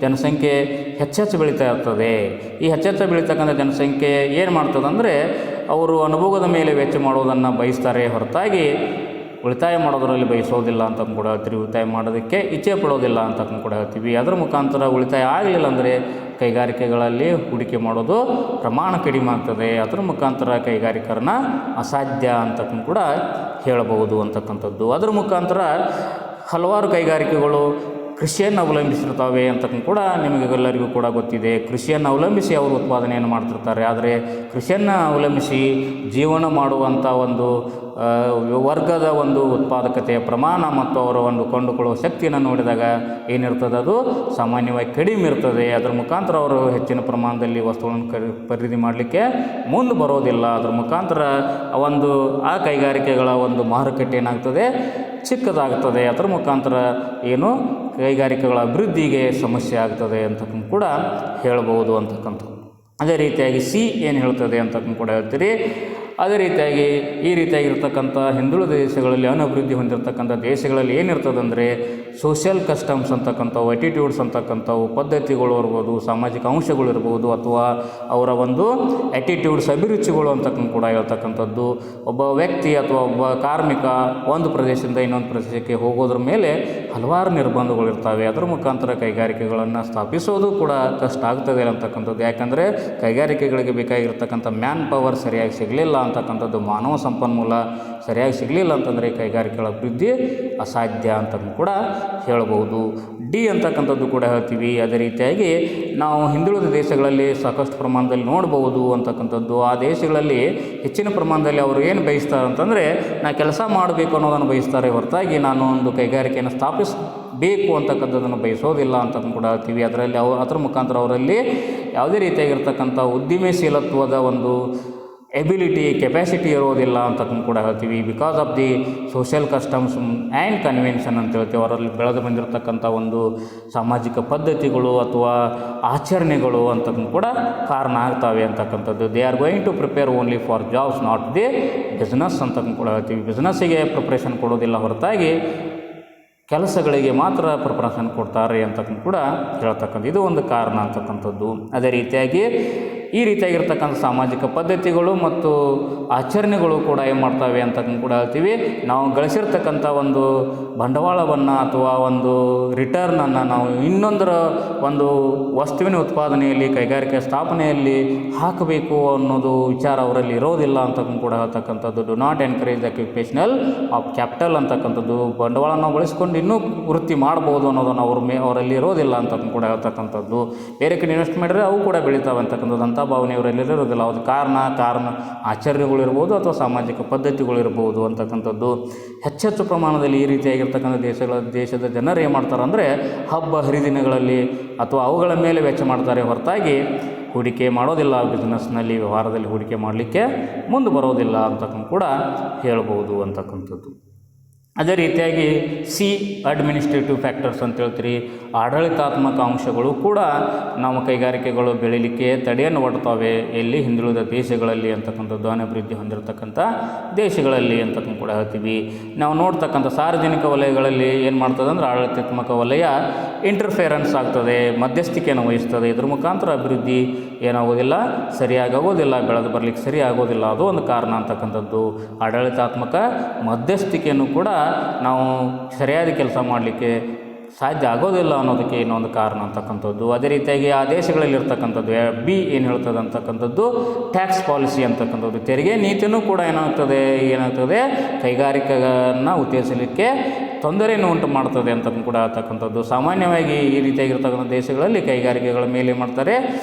ಜನಸಂಖ್ಯೆ ಹೆಚ್ಚೆಚ್ಚು ಬೆಳೀತಾ ಇರ್ತದೆ. ಈ ಹೆಚ್ಚೆಚ್ಚು ಬೆಳೀತಕ್ಕಂಥ ಜನಸಂಖ್ಯೆ ಏನು ಮಾಡ್ತದಂದರೆ, ಅವರು ಅನುಭವದ ಮೇಲೆ ವೆಚ್ಚ ಮಾಡೋದನ್ನು ಬಯಸ್ತಾರೆ ಹೊರತಾಗಿ ಉಳಿತಾಯ ಮಾಡೋದರಲ್ಲಿ ಬಯಸೋದಿಲ್ಲ ಅಂತ ಕೂಡ ಹೇಳ್ತೀವಿ. ಉಳಿತಾಯ ಮಾಡೋದಕ್ಕೆ ಇಚ್ಛೆ ಪಡೋದಿಲ್ಲ ಅಂತ ಕೂಡ ಹೇಳ್ತೀವಿ. ಅದರ ಮುಖಾಂತರ ಉಳಿತಾಯ ಆಗಲಿಲ್ಲ ಅಂದರೆ ಕೈಗಾರಿಕೆಗಳಲ್ಲಿ ಹೂಡಿಕೆ ಮಾಡೋದು ಪ್ರಮಾಣ ಕಡಿಮೆ ಆಗ್ತದೆ. ಅದರ ಮುಖಾಂತರ ಕೈಗಾರಿಕರಣ ಅಸಾಧ್ಯ ಅಂತ ಕೂಡ ಹೇಳಬಹುದು ಅಂತಕ್ಕಂಥದ್ದು. ಅದರ ಮುಖಾಂತರ ಹಲವಾರು ಕೈಗಾರಿಕೆಗಳು ಕೃಷಿಯನ್ನು ಅವಲಂಬಿಸಿರ್ತವೆ ಅಂತ ಕೂಡ ನಿಮಗೆಲ್ಲರಿಗೂ ಕೂಡ ಗೊತ್ತಿದೆ. ಕೃಷಿಯನ್ನು ಅವಲಂಬಿಸಿ ಅವರು ಉತ್ಪಾದನೆಯನ್ನು ಮಾಡ್ತಿರ್ತಾರೆ. ಆದರೆ ಕೃಷಿಯನ್ನು ಅವಲಂಬಿಸಿ ಜೀವನ ಮಾಡುವಂಥ ಒಂದು ವರ್ಗದ ಒಂದು ಉತ್ಪಾದಕತೆಯ ಪ್ರಮಾಣ ಮತ್ತು ಅವರ ಒಂದು ಕೊಂಡುಕೊಳ್ಳುವ ಶಕ್ತಿಯನ್ನು ನೋಡಿದಾಗ ಏನಿರ್ತದೆ, ಅದು ಸಾಮಾನ್ಯವಾಗಿ ಕಡಿಮೆ ಇರ್ತದೆ. ಅದರ ಮುಖಾಂತರ ಅವರು ಹೆಚ್ಚಿನ ಪ್ರಮಾಣದಲ್ಲಿ ವಸ್ತುಗಳನ್ನು ಖರೀದಿ ಮಾಡಲಿಕ್ಕೆ ಮುಂದೆ ಬರೋದಿಲ್ಲ. ಅದರ ಮುಖಾಂತರ ಆ ಕೈಗಾರಿಕೆಗಳ ಒಂದು ಮಾರುಕಟ್ಟೆ ಏನಾಗ್ತದೆ, ಚಿಕ್ಕದಾಗ್ತದೆ. ಅದರ ಮುಖಾಂತರ ಏನು ಕೈಗಾರಿಕೆಗಳ ಅಭಿವೃದ್ಧಿಗೆ ಸಮಸ್ಯೆ ಆಗ್ತದೆ ಅಂತ ಕೂಡ ಹೇಳ್ಬೋದು ಅಂತಕ್ಕಂಥದ್ದು. ಅದೇ ರೀತಿಯಾಗಿ ಸಿ ಏನು ಹೇಳ್ತದೆ ಅಂತ ಕೂಡ ಹೇಳ್ತೀರಿ. ಅದೇ ರೀತಿಯಾಗಿ ಈ ರೀತಿಯಾಗಿರ್ತಕ್ಕಂಥ ಹಿಂದುಳಿದ ದೇಶಗಳಲ್ಲಿ ಅನಭಿವೃದ್ಧಿ ಹೊಂದಿರತಕ್ಕಂಥ ದೇಶಗಳಲ್ಲಿ ಏನಿರ್ತದಂದರೆ ಸೋಷಿಯಲ್ ಕಸ್ಟಮ್ಸ್ ಅಂತಕ್ಕಂಥವು, ಆ್ಯಟಿಟ್ಯೂಡ್ಸ್ ಅಂತಕ್ಕಂಥವು, ಪದ್ಧತಿಗಳು ಇರ್ಬೋದು, ಸಾಮಾಜಿಕ ಅಂಶಗಳು ಇರ್ಬೋದು, ಅಥವಾ ಅವರ ಒಂದು ಆ್ಯಟಿಟ್ಯೂಡ್ಸ್ ಅಭಿರುಚಿಗಳು ಅಂತಕ್ಕಂಥ ಕೂಡ ಹೇಳ್ತಕ್ಕಂಥದ್ದು. ಒಬ್ಬ ವ್ಯಕ್ತಿ ಅಥವಾ ಒಬ್ಬ ಕಾರ್ಮಿಕ ಒಂದು ಪ್ರದೇಶದಿಂದ ಇನ್ನೊಂದು ಪ್ರದೇಶಕ್ಕೆ ಹೋಗೋದ್ರ ಮೇಲೆ ಹಲವಾರು ನಿರ್ಬಂಧಗಳಿರ್ತವೆ. ಅದರ ಮುಖಾಂತರ ಕೈಗಾರಿಕೆಗಳನ್ನು ಸ್ಥಾಪಿಸೋದು ಕೂಡ ಕಷ್ಟ ಆಗ್ತದೆ ಅಂತಕ್ಕಂಥದ್ದು. ಯಾಕಂದರೆ ಕೈಗಾರಿಕೆಗಳಿಗೆ ಬೇಕಾಗಿರ್ತಕ್ಕಂಥ ಮ್ಯಾನ್ ಪವರ್ ಸರಿಯಾಗಿ ಸಿಗಲಿಲ್ಲ ಅಂತಕ್ಕಂಥದ್ದು, ಮಾನವ ಸಂಪನ್ಮೂಲ ಸರಿಯಾಗಿ ಸಿಗಲಿಲ್ಲ ಅಂತಂದರೆ ಕೈಗಾರಿಕೆಗಳ ಅಭಿವೃದ್ಧಿ ಅಸಾಧ್ಯ ಅಂತ ಕೂಡ ಹೇಳ್ಬೋದು. ಡಿ ಅಂತಕ್ಕಂಥದ್ದು ಕೂಡ ಹೇಳ್ತೀವಿ. ಅದೇ ರೀತಿಯಾಗಿ ನಾವು ಹಿಂದುಳಿದ ದೇಶಗಳಲ್ಲಿ ಸಾಕಷ್ಟು ಪ್ರಮಾಣದಲ್ಲಿ ನೋಡ್ಬೋದು ಅಂತಕ್ಕಂಥದ್ದು. ಆ ದೇಶಗಳಲ್ಲಿ ಹೆಚ್ಚಿನ ಪ್ರಮಾಣದಲ್ಲಿ ಅವರು ಏನು ಬಯಸ್ತಾರೆ ಅಂತಂದರೆ, ನಾ ಕೆಲಸ ಮಾಡಬೇಕು ಅನ್ನೋದನ್ನು ಬಯಸ್ತಾರೆ ಹೊರತಾಗಿ ನಾನು ಒಂದು ಕೈಗಾರಿಕೆಯನ್ನು ಸ್ಥಾಪಿಸಬೇಕು ಅಂತಕ್ಕಂಥದ್ದನ್ನು ಬಯಸೋದಿಲ್ಲ ಅಂತ ಕೂಡ ಹೇಳ್ತೀವಿ. ಅದರ ಮುಖಾಂತರ ಅವರಲ್ಲಿ ಯಾವುದೇ ರೀತಿಯಾಗಿರ್ತಕ್ಕಂಥ ಉದ್ದಿಮೆಶೀಲತ್ವದ ಒಂದು ಕೆಪಾಸಿಟಿ ಇರೋದಿಲ್ಲ ಅಂತ ಕೂಡ ಹೇಳ್ತೀವಿ. Because of the social customs and convention ಅಂತ ಹೇಳ್ತೀವಿ. ಅವರಲ್ಲಿ ಬೆಳೆದು ಬಂದಿರತಕ್ಕಂಥ ಒಂದು ಸಾಮಾಜಿಕ ಪದ್ಧತಿಗಳು ಅಥವಾ ಆಚರಣೆಗಳು ಅಂತ ಕೂಡ ಕಾರಣ ಆಗ್ತವೆ ಅಂತಕ್ಕಂಥದ್ದು. They are going to prepare only for jobs, not the business ಅಂತ ಕೂಡ ಹೇಳ್ತೀವಿ. ಬಿಸ್ನೆಸ್ಸಿಗೆ ಪ್ರಿಪ್ರೇಷನ್ ಕೊಡೋದಿಲ್ಲ ಹೊರತಾಗಿ ಕೆಲಸಗಳಿಗೆ ಮಾತ್ರ ಪ್ರಿಪ್ರೇಷನ್ ಕೊಡ್ತಾರೆ ಅಂತ ಕೂಡ ಹೇಳ್ತಕ್ಕಂಥ ಇದು ಒಂದು ಕಾರಣ ಅಂತಕ್ಕಂಥದ್ದು. ಅದೇ ರೀತಿಯಾಗಿ ಈ ರೀತಿಯಾಗಿರ್ತಕ್ಕಂಥ ಸಾಮಾಜಿಕ ಪದ್ಧತಿಗಳು ಮತ್ತು ಆಚರಣೆಗಳು ಕೂಡ ಏನು ಮಾಡ್ತವೆ ಅಂತ ಕೂಡ ಹೇಳ್ತೀವಿ. ನಾವು ಗಳಿಸಿರ್ತಕ್ಕಂಥ ಒಂದು ಬಂಡವಾಳವನ್ನು ಅಥವಾ ಒಂದು ರಿಟರ್ನನ್ನು ನಾವು ಇನ್ನೊಂದರ ಒಂದು ವಸ್ತುವಿನ ಉತ್ಪಾದನೆಯಲ್ಲಿ, ಕೈಗಾರಿಕೆ ಸ್ಥಾಪನೆಯಲ್ಲಿ ಹಾಕಬೇಕು ಅನ್ನೋದು ವಿಚಾರ ಅವರಲ್ಲಿ ಇರೋದಿಲ್ಲ ಅಂತ ಕೂಡ ಹೇಳ್ತಕ್ಕಂಥದ್ದು. Do not encourage the occupational of capital ಅಂತಕ್ಕಂಥದ್ದು. ಬಂಡವಾಳ ನಾವು ಬಳಸ್ಕೊಂಡು ಇನ್ನೂ ವೃತ್ತಿ ಮಾಡ್ಬೋದು ಅನ್ನೋದನ್ನು ಅವರಲ್ಲಿ ಇರೋದಿಲ್ಲ ಅಂತ ಕೂಡ ಹೇಳ್ತಕ್ಕಂಥದ್ದು. ಬೇರೆ ಕಡೆ ಇನ್ವೆಸ್ಟ್ ಮಾಡಿದ್ರೆ ಅವು ಕೂಡ ಬೆಳೀತಾವೆ ಅಂತಕ್ಕಂಥದ್ದು. ಅಂಥ ಭಾವನೆ ಇವರಲ್ಲಿ ಇರೋದಿಲ್ಲ. ಅದು ಕಾರಣ ಆಚರಣೆಗಳಿರ್ಬೋದು ಅಥವಾ ಸಾಮಾಜಿಕ ಪದ್ಧತಿಗಳಿರ್ಬೋದು ಅಂತಕ್ಕಂಥದ್ದು. ಹೆಚ್ಚೆಚ್ಚು ಪ್ರಮಾಣದಲ್ಲಿ ಈ ರೀತಿಯಾಗಿರ್ತಕ್ಕಂಥ ದೇಶದ ಜನರು ಏನು ಮಾಡ್ತಾರೆ ಅಂದರೆ ಹಬ್ಬ ಹರಿದಿನಗಳಲ್ಲಿ ಅಥವಾ ಅವುಗಳ ಮೇಲೆ ವೆಚ್ಚ ಮಾಡ್ತಾರೆ ಹೊರತಾಗಿ ಹೂಡಿಕೆ ಮಾಡೋದಿಲ್ಲ. ಬಿಸ್ನೆಸ್ನಲ್ಲಿ ವ್ಯವಹಾರದಲ್ಲಿ ಹೂಡಿಕೆ ಮಾಡಲಿಕ್ಕೆ ಮುಂದೆ ಬರೋದಿಲ್ಲ ಅಂತಕ್ಕಂಥ ಕೂಡ ಹೇಳ್ಬೋದು ಅಂತಕ್ಕಂಥದ್ದು. ಅದೇ ರೀತಿಯಾಗಿ ಸಿ ಅಡ್ಮಿನಿಸ್ಟ್ರೇಟಿವ್ ಫ್ಯಾಕ್ಟರ್ಸ್ ಅಂತ ಹೇಳ್ತೀರಿ. ಆಡಳಿತಾತ್ಮಕ ಅಂಶಗಳು ಕೂಡ ನಮ್ಮ ಕೈಗಾರಿಕೆಗಳು ಬೆಳೀಲಿಕ್ಕೆ ತಡೆಯನ್ನು ಒಡ್ತವೆ. ಎಲ್ಲಿ ಹಿಂದುಳಿದ ದೇಶಗಳಲ್ಲಿ ಅಂತಕ್ಕಂಥದ್ದು, ಅಭಿವೃದ್ಧಿ ಹೊಂದಿರತಕ್ಕಂಥ ದೇಶಗಳಲ್ಲಿ ಅಂತಕ್ಕಂಥ ಕೂಡ ಹೇಳ್ತೀವಿ. ನಾವು ನೋಡ್ತಕ್ಕಂಥ ಸಾರ್ವಜನಿಕ ವಲಯಗಳಲ್ಲಿ ಏನು ಮಾಡ್ತದೆ ಅಂದರೆ ಆಡಳಿತಾತ್ಮಕ ವಲಯ ಇಂಟರ್ಫಿಯರೆನ್ಸ್ ಆಗ್ತದೆ, ಮಧ್ಯಸ್ಥಿಕೆಯನ್ನು ವಹಿಸ್ತದೆ. ಇದ್ರ ಮುಖಾಂತರ ಅಭಿವೃದ್ಧಿ ಏನಾಗೋದಿಲ್ಲ, ಸರಿಯಾಗೋದಿಲ್ಲ, ಬೆಳೆದು ಬರಲಿಕ್ಕೆ ಸರಿ ಆಗೋದಿಲ್ಲ. ಅದು ಒಂದು ಕಾರಣ ಅಂತಕ್ಕಂಥದ್ದು. ಆಡಳಿತಾತ್ಮಕ ಮಧ್ಯಸ್ಥಿಕೆಯನ್ನು ಕೂಡ ನಾವು ಸರಿಯಾದ ಕೆಲಸ ಮಾಡಲಿಕ್ಕೆ ಸಾಧ್ಯ ಆಗೋದಿಲ್ಲ ಅನ್ನೋದಕ್ಕೆ ಇನ್ನೊಂದು ಕಾರಣ ಅಂತಕ್ಕಂಥದ್ದು. ಅದೇ ರೀತಿಯಾಗಿ ಆ ದೇಶಗಳಲ್ಲಿರ್ತಕ್ಕಂಥದ್ದು ಬಿ ಏನು ಹೇಳ್ತದೆ ಅಂತಕ್ಕಂಥದ್ದು ಟ್ಯಾಕ್ಸ್ ಪಾಲಿಸಿ ಅಂತಕ್ಕಂಥದ್ದು. ತೆರಿಗೆ ನೀತಿಯೂ ಕೂಡ ಏನಾಗ್ತದೆ ಕೈಗಾರಿಕೆಗಳನ್ನು ಉತ್ತೇಜಿಸಲಿಕ್ಕೆ ತೊಂದರೆಯನ್ನು ಉಂಟು ಮಾಡ್ತದೆ ಅಂತ ಕೂಡ ಹೇಳ್ತಕ್ಕಂಥದ್ದು. ಸಾಮಾನ್ಯವಾಗಿ ಈ ರೀತಿಯಾಗಿರ್ತಕ್ಕಂಥ ದೇಶಗಳಲ್ಲಿ ಕೈಗಾರಿಕೆಗಳ ಮೇಲೆ ಮಾಡ್ತಾರೆ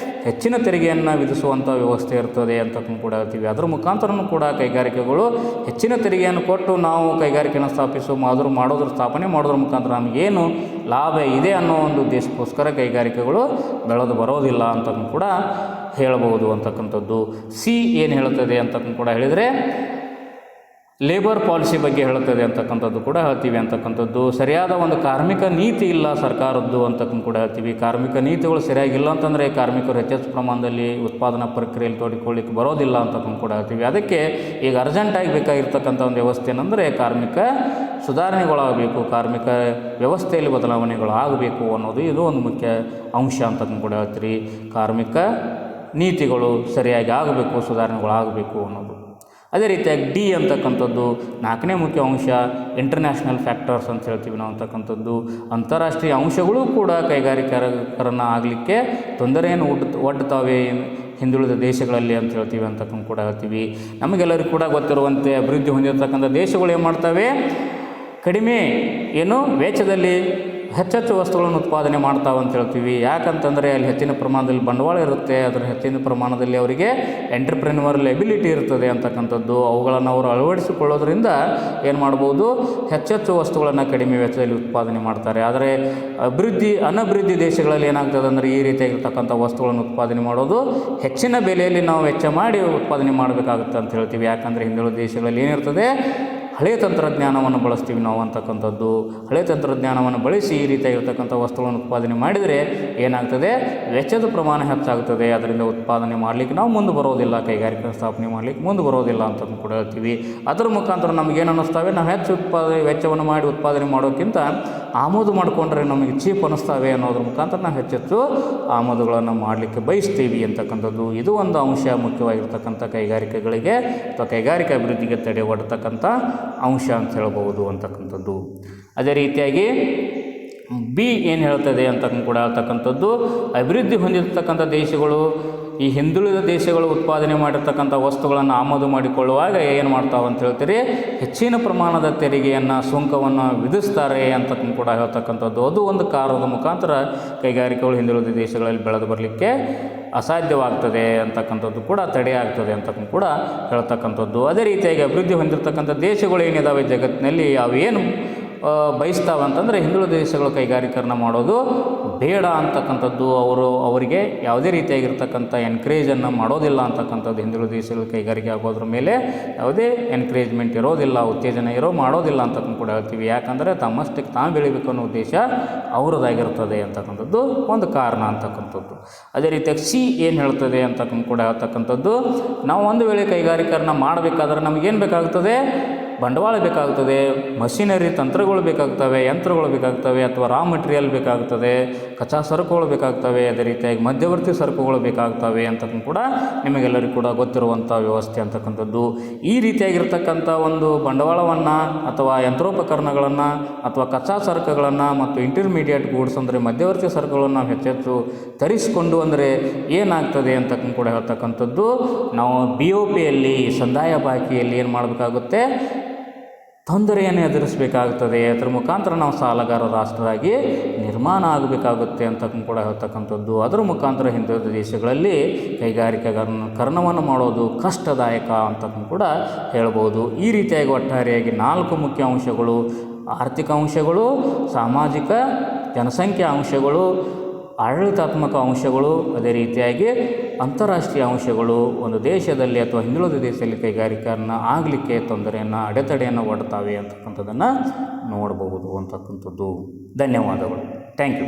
ಹೆಚ್ಚಿನ ತೆರಿಗೆಯನ್ನು ವಿಧಿಸುವಂಥ ವ್ಯವಸ್ಥೆ ಇರ್ತದೆ ಅಂತ ಕೂಡ ಹೇಳ್ತೀವಿ. ಅದರ ಮುಖಾಂತರನೂ ಕೂಡ ಕೈಗಾರಿಕೆಗಳು ಹೆಚ್ಚಿನ ತೆರಿಗೆಯನ್ನು ಕೊಟ್ಟು ನಾವು ಕೈಗಾರಿಕೆಯನ್ನು ಸ್ಥಾಪನೆ ಮಾಡೋದ್ರ ಮುಖಾಂತರ ನಮಗೇನು ಲಾಭ ಇದೆ ಅನ್ನೋ ಒಂದು ಉದ್ದೇಶಕ್ಕೋಸ್ಕರ ಕೈಗಾರಿಕೆಗಳು ಬೆಳೆದು ಬರೋದಿಲ್ಲ ಅಂತ ಕೂಡ ಹೇಳಬಹುದು ಅಂತಕ್ಕಂಥದ್ದು. ಸಿ ಏನು ಹೇಳ್ತದೆ ಅಂತ ಕೂಡ ಹೇಳಿದರೆ ಲೇಬರ್ ಪಾಲಿಸಿ ಬಗ್ಗೆ ಹೇಳುತ್ತದೆ ಅಂತಕ್ಕಂಥದ್ದು ಕೂಡ ಹೇಳ್ತೀವಿ ಅಂತಕ್ಕಂಥದ್ದು. ಸರಿಯಾದ ಒಂದು ಕಾರ್ಮಿಕ ನೀತಿ ಇಲ್ಲ ಸರ್ಕಾರದ್ದು ಅಂತಕ್ಕಂಥ ಕೂಡ ಹೇಳ್ತೀವಿ. ಕಾರ್ಮಿಕ ನೀತಿಗಳು ಸರಿಯಾಗಿಲ್ಲ ಅಂತಂದರೆ ಕಾರ್ಮಿಕರು ಹೆಚ್ಚೆಚ್ಚು ಪ್ರಮಾಣದಲ್ಲಿ ಉತ್ಪಾದನಾ ಪ್ರಕ್ರಿಯೆಯಲ್ಲಿ ತೊಡಗಿಕೊಳ್ಳಿಕ್ಕೆ ಬರೋದಿಲ್ಲ ಅಂತಕ್ಕಂಥ ಕೂಡ ಹೇಳ್ತೀವಿ. ಅದಕ್ಕೆ ಈಗ ಅರ್ಜೆಂಟಾಗಿ ಬೇಕಾಗಿರ್ತಕ್ಕಂಥ ಒಂದು ವ್ಯವಸ್ಥೆ ಏನಂದರೆ ಕಾರ್ಮಿಕ ಸುಧಾರಣೆಗಳಾಗಬೇಕು, ಕಾರ್ಮಿಕ ವ್ಯವಸ್ಥೆಯಲ್ಲಿ ಬದಲಾವಣೆಗಳು ಆಗಬೇಕು ಅನ್ನೋದು ಇದು ಒಂದು ಮುಖ್ಯ ಅಂಶ ಅಂತಕ್ಕಂಥ ಕೂಡ ಹೇಳ್ತೀರಿ. ಕಾರ್ಮಿಕ ನೀತಿಗಳು ಸರಿಯಾಗಿ ಆಗಬೇಕು, ಸುಧಾರಣೆಗಳಾಗಬೇಕು ಅನ್ನೋದು. ಅದೇ ರೀತಿಯಾಗಿ ಡಿ ಅಂತಕ್ಕಂಥದ್ದು ನಾಲ್ಕನೇ ಮುಖ್ಯ ಅಂಶ ಇಂಟರ್ನ್ಯಾಷನಲ್ ಫ್ಯಾಕ್ಟರ್ಸ್ ಅಂತ ಹೇಳ್ತೀವಿ ನಾವು ಅಂತಕ್ಕಂಥದ್ದು. ಅಂತಾರಾಷ್ಟ್ರೀಯ ಅಂಶಗಳು ಕೂಡ ಕೈಗಾರಿಕರನ್ನು ಆಗಲಿಕ್ಕೆ ತೊಂದರೆಯನ್ನು ಒಡ್ಡುತ್ತವೆ ಹಿಂದುಳಿದ ದೇಶಗಳಲ್ಲಿ ಅಂತ ಹೇಳ್ತೀವಿ ಅಂತಕ್ಕಂಥ ಕೂಡ ಹೇಳ್ತೀವಿ. ನಮಗೆಲ್ಲರಿಗೂ ಕೂಡ ಗೊತ್ತಿರುವಂತೆ ಅಭಿವೃದ್ಧಿ ಹೊಂದಿರತಕ್ಕಂಥ ದೇಶಗಳು ಏನು ಮಾಡ್ತವೆ, ಕಡಿಮೆ ವೆಚ್ಚದಲ್ಲಿ ಹೆಚ್ಚೆಚ್ಚು ವಸ್ತುಗಳನ್ನು ಉತ್ಪಾದನೆ ಮಾಡ್ತಾವೆ ಅಂತ ಹೇಳ್ತೀವಿ. ಯಾಕಂತಂದರೆ ಅಲ್ಲಿ ಹೆಚ್ಚಿನ ಪ್ರಮಾಣದಲ್ಲಿ ಬಂಡವಾಳ ಇರುತ್ತೆ, ಅದರ ಹೆಚ್ಚಿನ ಪ್ರಮಾಣದಲ್ಲಿ ಅವರಿಗೆ ಎಂಟರ್ಪ್ರೆನ್ಯೂವರಲ್ ಎಬಿಲಿಟಿ ಇರ್ತದೆ ಅಂತಕ್ಕಂಥದ್ದು. ಅವುಗಳನ್ನು ಅವರು ಅಳವಡಿಸಿಕೊಳ್ಳೋದ್ರಿಂದ ಏನು ಮಾಡ್ಬೋದು, ಹೆಚ್ಚೆಚ್ಚು ವಸ್ತುಗಳನ್ನು ಕಡಿಮೆ ವೆಚ್ಚದಲ್ಲಿ ಉತ್ಪಾದನೆ ಮಾಡ್ತಾರೆ. ಆದರೆ ಅನಭಿವೃದ್ಧಿ ದೇಶಗಳಲ್ಲಿ ಏನಾಗ್ತದೆ ಅಂದರೆ ಈ ರೀತಿಯಾಗಿರ್ತಕ್ಕಂಥ ವಸ್ತುಗಳನ್ನು ಉತ್ಪಾದನೆ ಮಾಡೋದು ಹೆಚ್ಚಿನ ಬೆಲೆಯಲ್ಲಿ ನಾವು ವೆಚ್ಚ ಮಾಡಿ ಉತ್ಪಾದನೆ ಮಾಡಬೇಕಾಗುತ್ತೆ ಅಂತ ಹೇಳ್ತೀವಿ. ಯಾಕಂದರೆ ಹಿಂದುಳಿದ ದೇಶಗಳಲ್ಲಿ ಏನಿರ್ತದೆ, ಹಳೆಯ ತಂತ್ರಜ್ಞಾನವನ್ನು ಬಳಸ್ತೀವಿ ನಾವು ಅಂತಕ್ಕಂಥದ್ದು. ಹಳೆಯ ತಂತ್ರಜ್ಞಾನವನ್ನು ಬಳಸಿ ಈ ರೀತಿಯಾಗಿರ್ತಕ್ಕಂಥ ವಸ್ತುಗಳನ್ನು ಉತ್ಪಾದನೆ ಮಾಡಿದರೆ ಏನಾಗ್ತದೆ, ವೆಚ್ಚದ ಪ್ರಮಾಣ ಹೆಚ್ಚಾಗ್ತದೆ. ಅದರಿಂದ ಉತ್ಪಾದನೆ ಮಾಡಲಿಕ್ಕೆ ನಾವು ಮುಂದೆ ಬರೋದಿಲ್ಲ, ಕೈಗಾರಿಕೆ ಸ್ಥಾಪನೆ ಮಾಡಲಿಕ್ಕೆ ಮುಂದೆ ಬರೋದಿಲ್ಲ ಅಂತ ಕೂಡ ಹೇಳ್ತೀವಿ. ಅದರ ಮುಖಾಂತರ ನಮಗೇನು ಅನ್ನಿಸ್ತವೆ, ನಾವು ಹೆಚ್ಚು ವೆಚ್ಚವನ್ನು ಮಾಡಿ ಉತ್ಪಾದನೆ ಮಾಡೋಕ್ಕಿಂತ ಆಮದು ಮಾಡಿಕೊಂಡ್ರೆ ನಮಗೆ ಚೀಪ್ ಅನ್ನಿಸ್ತವೆ ಅನ್ನೋದ್ರ ಮುಖಾಂತರ ನಾವು ಹೆಚ್ಚೆಚ್ಚು ಆಮದುಗಳನ್ನು ಮಾಡಲಿಕ್ಕೆ ಬಯಸ್ತೀವಿ ಅಂತಕ್ಕಂಥದ್ದು. ಇದು ಒಂದು ಅಂಶ ಮುಖ್ಯವಾಗಿರ್ತಕ್ಕಂಥ ಕೈಗಾರಿಕೆಗಳಿಗೆ ಅಥವಾ ಕೈಗಾರಿಕಾ ಅಭಿವೃದ್ಧಿಗೆ ತಡೆ ಒಡ್ತಕ್ಕಂಥ ಅಂಶ ಅಂತ ಹೇಳ್ಬೋದು ಅಂತಕ್ಕಂಥದ್ದು. ಅದೇ ರೀತಿಯಾಗಿ ಬಿ ಏನು ಹೇಳ್ತದೆ ಅಂತ ಕೂಡ ಹೇಳ್ತಕ್ಕಂಥದ್ದು, ಅಭಿವೃದ್ಧಿ ಹೊಂದಿರತಕ್ಕಂಥ ದೇಶಗಳು ಈ ಹಿಂದುಳಿದ ದೇಶಗಳು ಉತ್ಪಾದನೆ ಮಾಡಿರ್ತಕ್ಕಂಥ ವಸ್ತುಗಳನ್ನು ಆಮದು ಮಾಡಿಕೊಳ್ಳುವಾಗ ಏನು ಮಾಡ್ತಾವೆ ಅಂತ ಹೇಳ್ತೀರಿ, ಹೆಚ್ಚಿನ ಪ್ರಮಾಣದ ತೆರಿಗೆಯನ್ನು ಸುಂಕವನ್ನು ವಿಧಿಸ್ತಾರೆ ಅಂತ ಕೂಡ ಹೇಳ್ತಕ್ಕಂಥದ್ದು. ಅದು ಒಂದು ಕಾರಣದ ಮುಖಾಂತರ ಕೈಗಾರಿಕೆಗಳು ಹಿಂದುಳಿದ ದೇಶಗಳಲ್ಲಿ ಬೆಳೆದು ಬರಲಿಕ್ಕೆ ಅಸಾಧ್ಯವಾಗ್ತದೆ ಅಂತಕ್ಕಂಥದ್ದು ಕೂಡ ತಡೆಯಾಗ್ತದೆ ಅಂತ ಕೂಡ ಹೇಳ್ತಕ್ಕಂಥದ್ದು. ಅದೇ ರೀತಿಯಾಗಿ ಅಭಿವೃದ್ಧಿ ಹೊಂದಿರತಕ್ಕಂಥ ದೇಶಗಳು ಏನಿದಾವೆ ಜಗತ್ತಿನಲ್ಲಿ ಅವೇನು ಬಯಸ್ತಾವೆ ಅಂತಂದರೆ ಹಿಂದುಳಿದ ದೇಶಗಳು ಕೈಗಾರಿಕರಣ ಮಾಡೋದು ಬೇಡ ಅಂತಕ್ಕಂಥದ್ದು. ಅವರಿಗೆ ಯಾವುದೇ ರೀತಿಯಾಗಿರ್ತಕ್ಕಂಥ ಎನ್ಕರೇಜನ್ನು ಮಾಡೋದಿಲ್ಲ ಅಂತಕ್ಕಂಥದ್ದು. ಹಿಂದುಳಿದ ದೇಶಗಳು ಕೈಗಾರಿಕೆ ಆಗೋದ್ರ ಮೇಲೆ ಯಾವುದೇ ಎನ್ಕರೇಜ್ಮೆಂಟ್ ಇರೋದಿಲ್ಲ, ಉತ್ತೇಜನ ಮಾಡೋದಿಲ್ಲ ಅಂತಕ್ಕಂಥ ಕೂಡ ಹೇಳ್ತೀವಿ. ಯಾಕಂದರೆ ತಮ್ಮಷ್ಟಕ್ಕೆ ತಾವು ಬೆಳಿಬೇಕು ಅನ್ನೋ ಉದ್ದೇಶ ಅವರದಾಗಿರ್ತದೆ ಅಂತಕ್ಕಂಥದ್ದು ಒಂದು ಕಾರಣ ಅಂತಕ್ಕಂಥದ್ದು. ಅದೇ ರೀತಿಯಾಗಿ ಸಿ ಏನು ಹೇಳ್ತದೆ ಅಂತಕ್ಕಂಥ ಕೂಡ ಹೇಳ್ತಕ್ಕಂಥದ್ದು, ನಾವು ಒಂದು ವೇಳೆ ಕೈಗಾರಿಕರಣ ಮಾಡಬೇಕಾದ್ರೆ ನಮಗೇನು ಬೇಕಾಗ್ತದೆ, ಬಂಡವಾಳ ಬೇಕಾಗ್ತದೆ, ಮಷಿನರಿ ತಂತ್ರಗಳು ಬೇಕಾಗ್ತವೆ, ಯಂತ್ರಗಳು ಬೇಕಾಗ್ತವೆ, ಅಥವಾ ರಾ ಮೆಟೀರಿಯಲ್ ಬೇಕಾಗ್ತದೆ, ಕಚ್ಚಾ ಸರಕುಗಳು ಬೇಕಾಗ್ತವೆ, ಅದೇ ರೀತಿಯಾಗಿ ಮಧ್ಯವರ್ತಿ ಸರಕುಗಳು ಬೇಕಾಗ್ತವೆ ಅಂತಕ್ಕಂಥ ಕೂಡ ನಿಮಗೆಲ್ಲರಿಗೂ ಕೂಡ ಗೊತ್ತಿರುವಂಥ ವ್ಯವಸ್ಥೆ ಅಂತಕ್ಕಂಥದ್ದು. ಈ ರೀತಿಯಾಗಿರ್ತಕ್ಕಂಥ ಒಂದು ಬಂಡವಾಳವನ್ನು ಅಥವಾ ಯಂತ್ರೋಪಕರಣಗಳನ್ನು ಅಥವಾ ಕಚ್ಚಾ ಸರಕುಗಳನ್ನು ಮತ್ತು ಇಂಟರ್ಮೀಡಿಯೇಟ್ ಗೂಡ್ಸ್ ಅಂದರೆ ಮಧ್ಯವರ್ತಿ ಸರಕುಗಳನ್ನು ನಾವು ಹೆಚ್ಚೆಚ್ಚು ತರಿಸಿಕೊಂಡು ಅಂದರೆ ಏನಾಗ್ತದೆ ಅಂತಕ್ಕಂಥ ಕೂಡ ಹೇಳ್ತಕ್ಕಂಥದ್ದು, ನಾವು BOPಯಲ್ಲಿ ಸಂದಾಯ ಬಾಕಿಯಲ್ಲಿ ಏನು ಮಾಡಬೇಕಾಗುತ್ತೆ, ತೊಂದರೆಯನ್ನು ಎದುರಿಸಬೇಕಾಗುತ್ತದೆ. ಅದರ ಮುಖಾಂತರ ನಾವು ಸಾಲಗಾರ ರಾಷ್ಟ್ರರಾಗಿ ನಿರ್ಮಾಣ ಆಗಬೇಕಾಗುತ್ತೆ ಅಂತ ಕೂಡ ಹೇಳ್ತಕ್ಕಂಥದ್ದು. ಅದರ ಮುಖಾಂತರ ಹಿಂದುಳಿದ ದೇಶಗಳಲ್ಲಿ ಕೈಗಾರಿಕೀಕರಣವನ್ನು ಮಾಡೋದು ಕಷ್ಟದಾಯಕ ಅಂತ ಕೂಡ ಹೇಳ್ಬೋದು. ಈ ರೀತಿಯಾಗಿ ಒಟ್ಟಾರೆಯಾಗಿ 4 ಮುಖ್ಯ ಅಂಶಗಳು: ಆರ್ಥಿಕ ಅಂಶಗಳು, ಸಾಮಾಜಿಕ ಜನಸಂಖ್ಯಾ ಅಂಶಗಳು, ಆಡಳಿತಾತ್ಮಕ ಅಂಶಗಳು, ಅದೇ ರೀತಿಯಾಗಿ ಅಂತಾರಾಷ್ಟ್ರೀಯ ಅಂಶಗಳು ಒಂದು ದೇಶದಲ್ಲಿ ಅಥವಾ ಹಿಂದುಳಿದ ದೇಶದಲ್ಲಿ ಕೈಗಾರಿಕರಣ ಆಗಲಿಕ್ಕೆ ತೊಂದರೆಯನ್ನು, ಅಡೆತಡೆಯನ್ನು ಒಡ್ತಾವೆ ಅಂತಕ್ಕಂಥದ್ದನ್ನು ನೋಡಬಹುದು ಅಂತಕ್ಕಂಥದ್ದು. ಧನ್ಯವಾದಗಳು. Thank you.